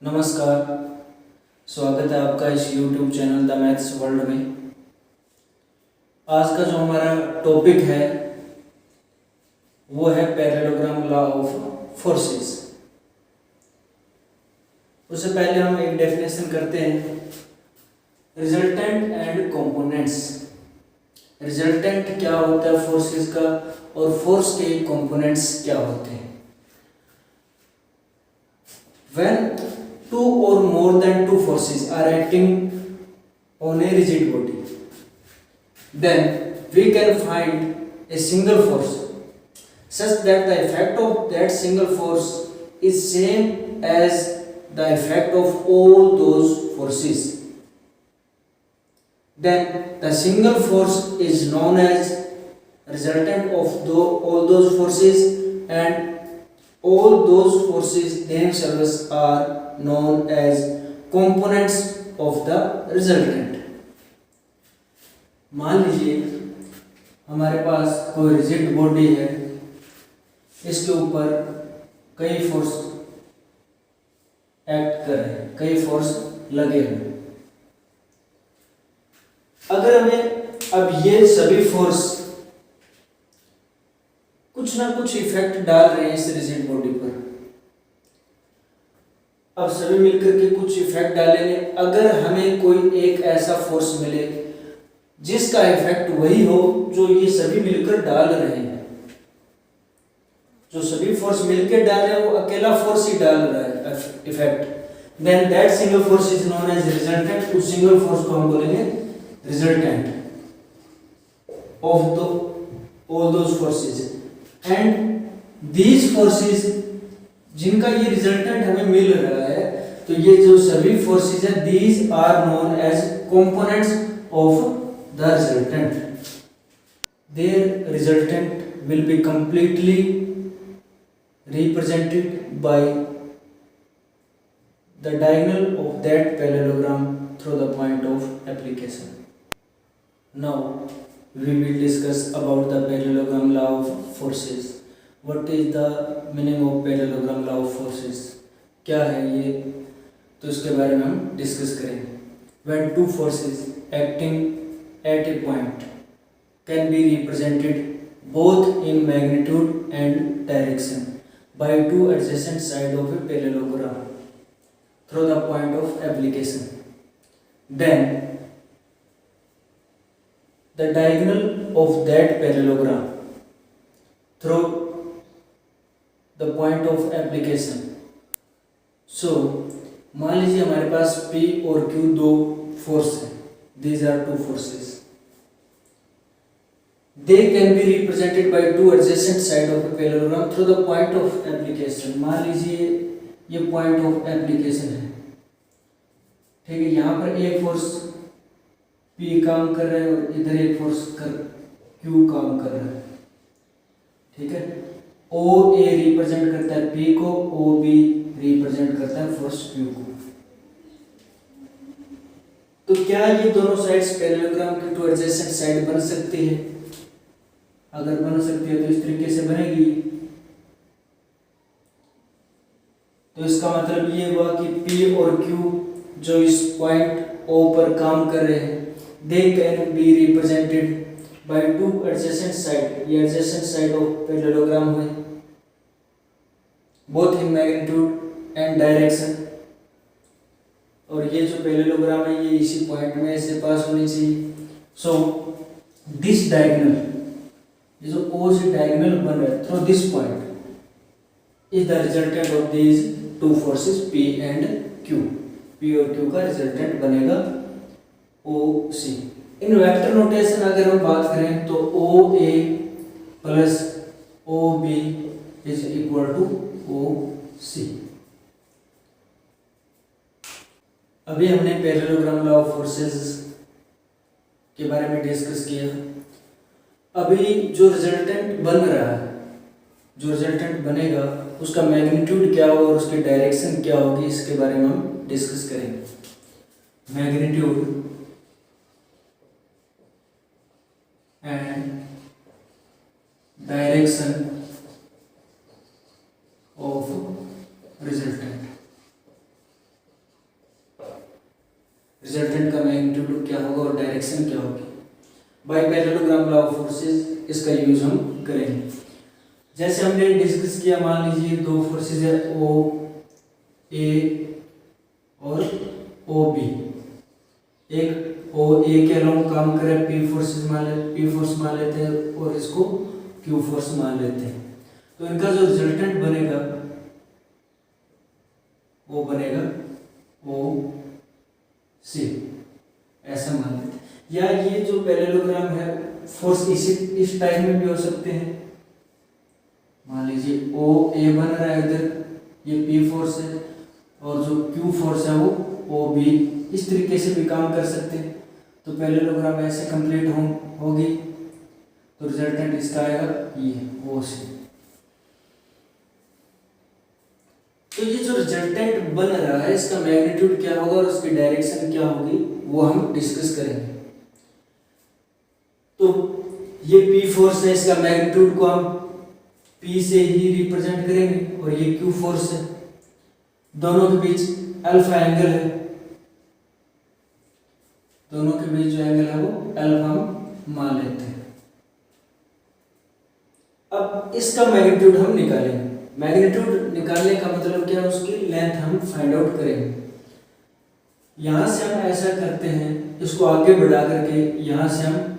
नमस्कार। स्वागत है आपका इस YouTube channel the maths world में। आज का जो हमारा टॉपिक है वो है पैरेललोग्राम लॉ ऑफ फोर्सेस। उससे पहले हम एक डेफिनेशन करते हैं, रिजल्टेंट एंड कंपोनेंट्स। रिजल्टेंट क्या होता है फोर्सेस का और फोर्स के कंपोनेंट्स क्या होते हैं। When two or more than two forces are acting on a rigid body, then we can find a single force such that the effect of that single force is same as the effect of all those forces. Then the single force is known as resultant of all those forces, and all those forces themselves are known as components of the resultant. मान लीजिए हमारे पास कोई rigid body है, इसके ऊपर कई force act कर रहे हैं, कई फोर्स लगे हैं। अगर हमें अब ये सभी फोर्स कुछ ना कुछ इफेक्ट डाल रहे हैं इस रिजिड बॉडी पर, अब सभी मिलकर के कुछ इफेक्ट डालेंगे। अगर हमें कोई एक ऐसा फोर्स मिले जिसका इफेक्ट वही हो जो ये सभी मिलकर डाल रहे हैं, जो सभी फोर्स मिलकर डाल रहे हैं वो अकेला फोर्स ही डाल रहा है effect, then that single force is known as resultant. उस सिंगल फोर्स को हम बोलेंगे resultant of all those forces. And these forces जिनका ये रिजल्टेंट हमें मिल रहा है, तो ये जो सभी फोर्सेस है, these are known as components of the resultant. There resultant will be completely represented by the diagonal of that parallelogram through the point of application. Now we will discuss about the parallelogram law of forces. What is the meaning of parallelogram law of forces? क्या है ये, तो इसके बारे में हम discuss करेंगे। When two forces acting at a point can be represented both in magnitude and direction by two adjacent sides of a parallelogram through the point of application, then the diagonal of that parallelogram through the point of application. So मान लीजिए हमारे पास P और Q दो force हैं, these are two forces. They can be represented by two adjacent sides of a parallelogram through the point of application. मान लीजिए ये point of application है, ठीक है। यहाँ पर एक फोर्स P काम कर रहा है और इधर एक फोर्स Q काम कर रहा है, ठीक है। OA रिप्रेजेंट करता है P को, OB रिप्रेजेंट करता है फोर्स Q को। तो क्या ये दोनों साइड्स पैरेललोग्राम की टू एडजेसेंट साइड बन सकती है? अगर बन सकती है तो इस तरीके से बनेगी। तो इसका मतलब ये हुआ कि P और Q जो इस पॉइंट O पर काम कर रहे हैं, they can be represented by two adjacent side। ये adjacent side of parallelogram हुए, both in magnitude and direction। और ये जो पैरेललोग्राम है ये इसी पॉइंट में से पास होनी चाहिए। सो दिस डायगोनल, ये जो O से डायगोनल बन रहा है through this point is the resultant of these two forces P and Q। P और Q का रिजल्टेंट बनेगा OC। इन वेक्टर नोटेशन अगर हम बात करें तो OA plus OB is equal to OC। अभी हमने पैरेललोग्राम लॉ ऑफ फोर्सेस के बारे में डिस्कस किया। अभी जो रिजल्टेंट बन रहा है, जो रिजल्टेंट बनेगा उसका मैग्नीट्यूड क्या होगा और उसकी डायरेक्शन क्या होगी, इसके बारे में हम डिस्कस करेंगे। Magnitude and direction of resultant। Resultant का मैग्नीट्यूड क्या होगा और डायरेक्शन क्या होगी। By parallelogram law of forces इसका यूज हम करेंगे। जैसे हमने डिस्कस किया, मान लीजिए दो फोर्सेस है ओ ए और ओ बी। एक ओ ए के अलाउंग काम करे पी फोर्स मान लेते हैं और इसको क्यू फोर्स मान लेते हैं। तो इनका जो रिजल्टेंट बनेगा वो बनेगा ओ सी, ऐसा मान लेते हैं। या ये जो पैरेललोग्राम है फोर्स इस टाइप में भी हो सकते हैं। मान लीजिए ओ ए बन रहा है इधर, ये पी फोर्स है और जो क्यू फोर्स है वो ओ बी, इस तरीके से भी काम कर सकते हैं। तो पैरेललोग्राम ऐसे कंप्लीट होगी तो रिजल्टेंट इसका आएगा ये ओ सी। तो ये जो रिजल्टेंट बन रहा है इसका मैग्नीट्यूड क्या होगा और उसकी डायरेक्शन क्या होगी वो हम डिस्कस करेंगे। तो ये पी फोर्स है, इसका मैग्नीट्यूड को हम पी से ही रिप्रेजेंट करेंगे और ये क्यू फोर्स है, दोनों के बीच अल्फा एंगल है, दोनों के बीच जो एंगल है वो अल्फा हम मान लेते हैं। अब इसका मैग्नीट्यूड हम निकालेंगे। मैग्नीट्यूड निकालने का मतलब क्या है, उसकी लेंथ हम फाइंड आउट करेंगे। यहां से हम ऐसा करते हैं, इसको आगे बढ़ा करके यहां से हम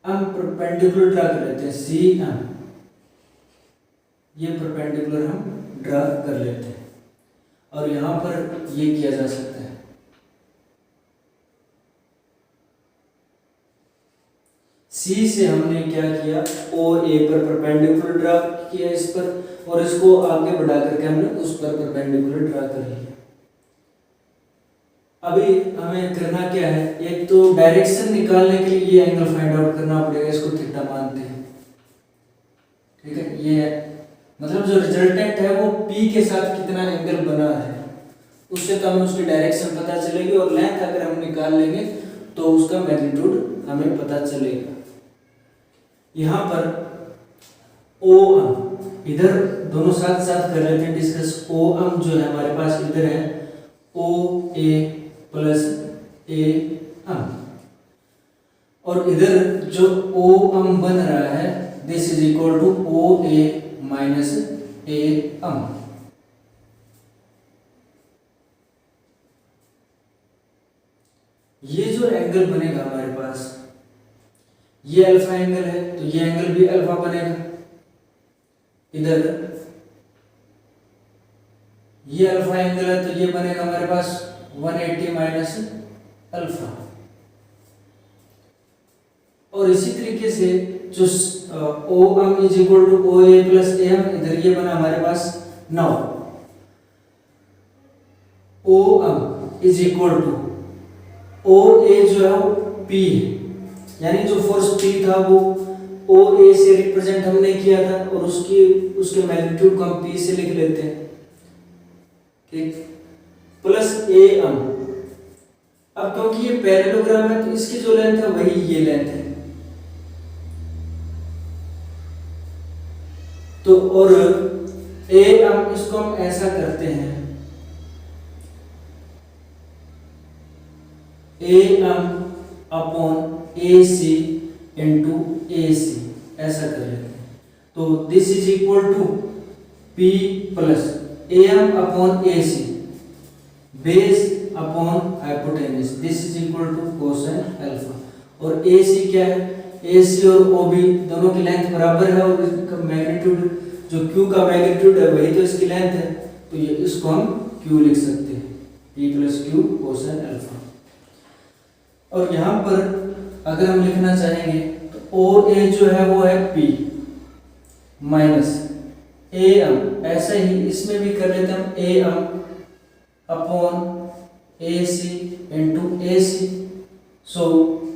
परपेंडिकुलर ड्रा कर लेते हैं, सी एम, ये परपेंडिकुलर हम ड्रा कर लेते हैं और यहां पर ये किया जा सकता है। सी से हमने क्या किया, ओ ए पर परपेंडिकुलर ड्रा किया इस पर, और इसको आगे बढ़ा करके हमने उस पर परपेंडिकुलर ड्रा कर लिया। अभी हमें करना क्या है, एक तो डायरेक्शन निकालने के लिए ये एंगल फाइंड आउट करना पड़ेगा, इसको थीटा मानते हैं, ठीक है। ये मतलब जो रिजल्टेंट है वो पी के साथ कितना एंगल बना है उससे तो हमें उसकी डायरेक्शन पता चलेगी, और लेंथ अगर हम निकाल लेंगे तो उसका मैग्नीट्यूड हमें पता चलेगा। यहाँ पर ओ एम, इधर दोनों साथ साथ कर लेते हैं डिस्कस। ओ एम जो है हमारे पास इधर है ओ ए प्लस ए एम, और इधर जो ओ एम बन रहा है this is equal to O A minus A M. ये जो एंगल बनेगा हमारे पास, ये अल्फा एंगल है तो ये एंगल भी अल्फा बनेगा। इधर ये अल्फा एंगल है तो ये बनेगा हमारे पास 180 माइनस अल्फा। और इसी तरीके से जो O M is equal to O A plus A M, इधर ये बना हमारे पास 9। O M is equal to O A जो है वो पी है, यानी जो फोर्स पी था वो ओ ए से रिप्रेजेंट हमने किया था और उसके मैग्नीट्यूड को हम पी से लिख लेते हैं, ठीक, प्लस ए एम। अब क्योंकि ये पैरेललोग्राम है तो इसकी जो लेंथ है वही ये लेंथ है, तो और ए एम इसको हम ऐसा करते हैं, A M upon A C into A C, ऐसा कर लेते हैं। तो this is equal to P plus A M upon A C base upon hypotenuse, this is equal to cosine alpha. और ए सी क्या है, ए सी और ओ बी दोनों की लेंथ बराबर है और इसका मैग्नीट्यूड जो क्यू का मैग्नीट्यूड है वही तो इसकी लेंथ है, तो ये इसको हम क्यू लिख सकते हैं, P plus Q cosine alpha. और यहाँ पर अगर हम लिखना चाहेंगे तो ओ ए जो है वो है पी माइनस ए एम, ऐसा ही इसमें भी कर लेते हैं हम, A M upon A C into A C. So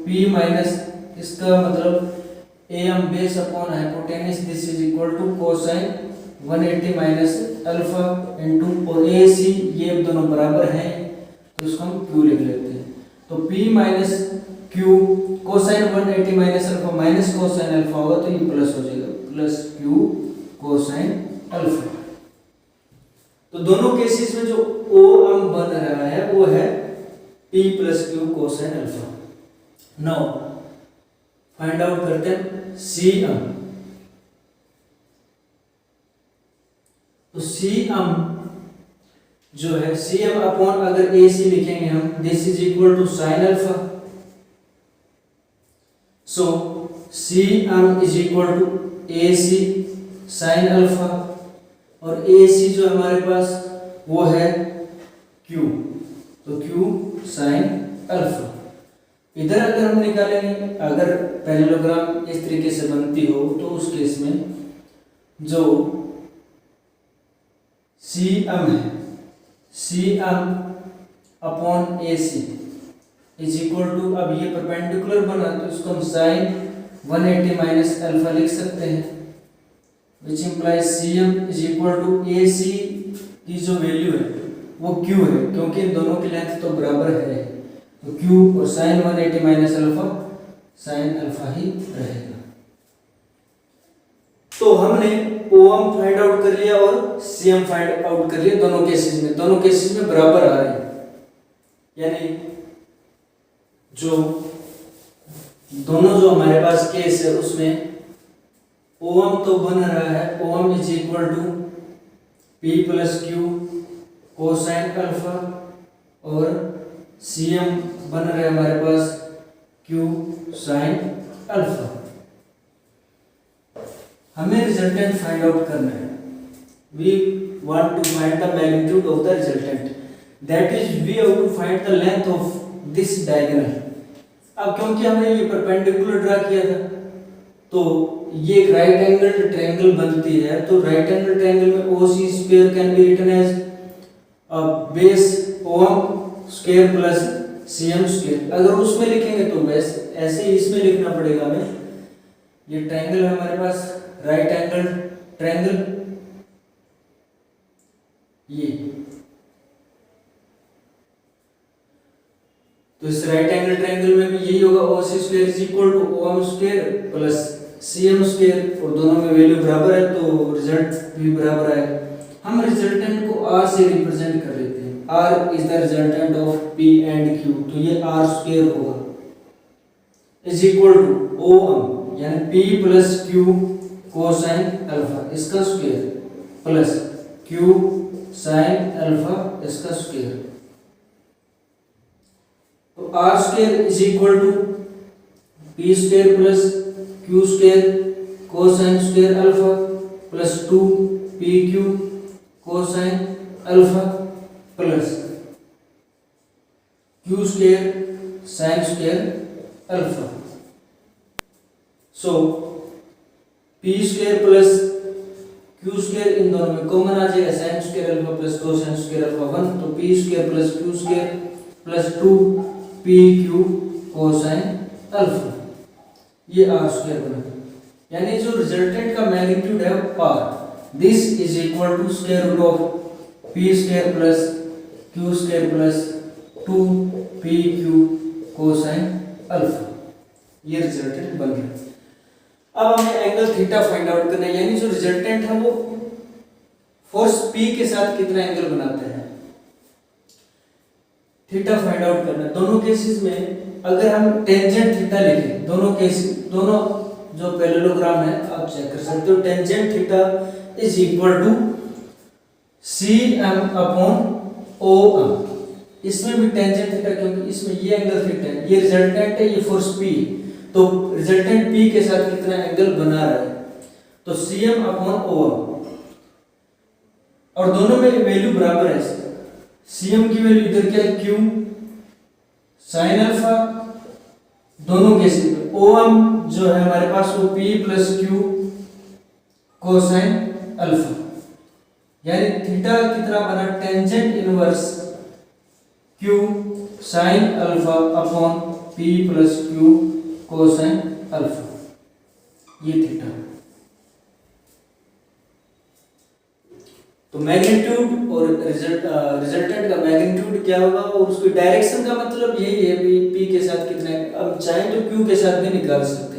P minus इसका मतलब A M base upon hypotenuse, this is equal to cosine 180 minus alpha into, और ए सी ये दोनों बराबर हैं तो इसको हम क्यू लिख लेते हैं। तो P minus Q cosine 180 minus alpha minus cosine alpha होगा तो ये प्लस हो जाएगा, प्लस क्यू कोसाइन अल्फा। तो दोनों केसेस में जो ओ एम बन रहा है वो है P plus Q cosine alpha. Now find out करते हैं Cm। तो Cm जो है Cm अपॉन अगर AC लिखेंगे हम, this is equal to sine alpha. So Cm is equal to AC sine alpha, और AC जो हमारे पास वो है Q, तो Q साइन अल्फा। इधर अगर हम निकालेंगे, अगर पैरेललोग्राम इस तरीके से बनती हो तो उस केस में जो Cm है, Cm upon AC is equal to, अब ये परपेंडिकुलर बना तो इसको हम साइन 180 माइनस अल्फा लिख सकते हैं, which implies Cm is equal to AC की जो वैल्यू है वो Q है, क्योंकि इन दोनों की लेंथ तो बराबर है, तो Q और sine 180 minus alpha sine alpha ही रहेगा। तो हमने OM फाइंड आउट कर लिया और Cm फाइंड आउट कर लिया, दोनों केसेस में बराबर आ रहे हैं, यानी जो दोनों जो हमारे पास केस है उसमें OM तो बन रहा है, OM is equal to P plus Q cosine alpha, और Cm बन रहा है हमारे पास Q साइन अल्फा। हमें रिजल्टेंट फाइंड आउट करना है। We want to find the magnitude of the resultant, that is we have to find the length of this diagonal. अब क्योंकि हमने ये परपेंडिकुलर ड्रा किया था, तो ये एक राइट एंगल ट्रायंगल बनती है, तो राइट एंगल ट्रायंगल में OC square can be written as base OM square plus Cm square. अगर उसमें लिखेंगे तो बेस, ऐसे ही इसमें लिखना पड़ेगा हमें। ये ट्रायंगल है हमारे पास, राइट एंगल ट्रायंगल, ये तो इस राइट एंगल ट्रायंगल में भी यही होगा, OC square is equal to OM square plus Cm square, और दोनों में वैल्यू बराबर है तो रिजल्ट भी बराबर आएगा। हम रिजल्टेंट को R से रिप्रेजेंट कर लेते हैं, R is the resultant of P and Q, तो ये R स्क्वायर होगा इज इक्वल टू OM यानी P plus Q cosine alpha इसका square plus Q sine alpha इसका स्क्वायर, तो R square is equal to P square plus Q square cosine square alpha plus 2PQ cosine alpha plus Q square sine square alpha. So P square plus Q square इन दोनों में common आ जाएगा, sign square alpha plus cosine square alpha 1, तो P square plus Q square plus 2PQ cosine alpha, ये R square बना। यानी जो रिजल्टेंट का मैग्नीट्यूड है R, this is equal to square root of P square plus Q square plus 2PQ cosine alpha, ये resultant बन गया। अब हमें एंगल थीटा फाइंड आउट करना है, यानी जो रिजल्टेंट है वो फोर्स P के साथ कितना एंगल बनाता है, थीटा फाइंड आउट करना है। दोनों केसेस में अगर हम टेंजेंट थीटा लिखें, दोनों जो पैरेललोग्राम है आप चेक कर सकते हो, tangent theta is equal to Cm upon OM। इसमें भी टेंजेंट थीटा, क्योंकि इसमें ये एंगल थीटा है, ये रिजल्टेंट है, ये फोर्स P, तो रिजल्टेंट P के साथ कितना एंगल बना रहा है, तो Cm अपॉन OM, और दोनों में वैल्यू बराबर है। Cm की वैल्यू इधर क्या है Q साइन अल्फा, दोनों केस में OM जो है हमारे पास वो P plus Q cosine alpha, यानी थीटा कितना बना, tangent inverse Q sine alpha upon P plus Q cosine alpha, ये थीटा। तो मैग्नीट्यूड और रिजल्टेंट का मैग्नीट्यूड क्या होगा, और उसकी डायरेक्शन का मतलब यही है, P के साथ कितना है। अब चाहे तो Q के साथ भी निकाल सकते हैं।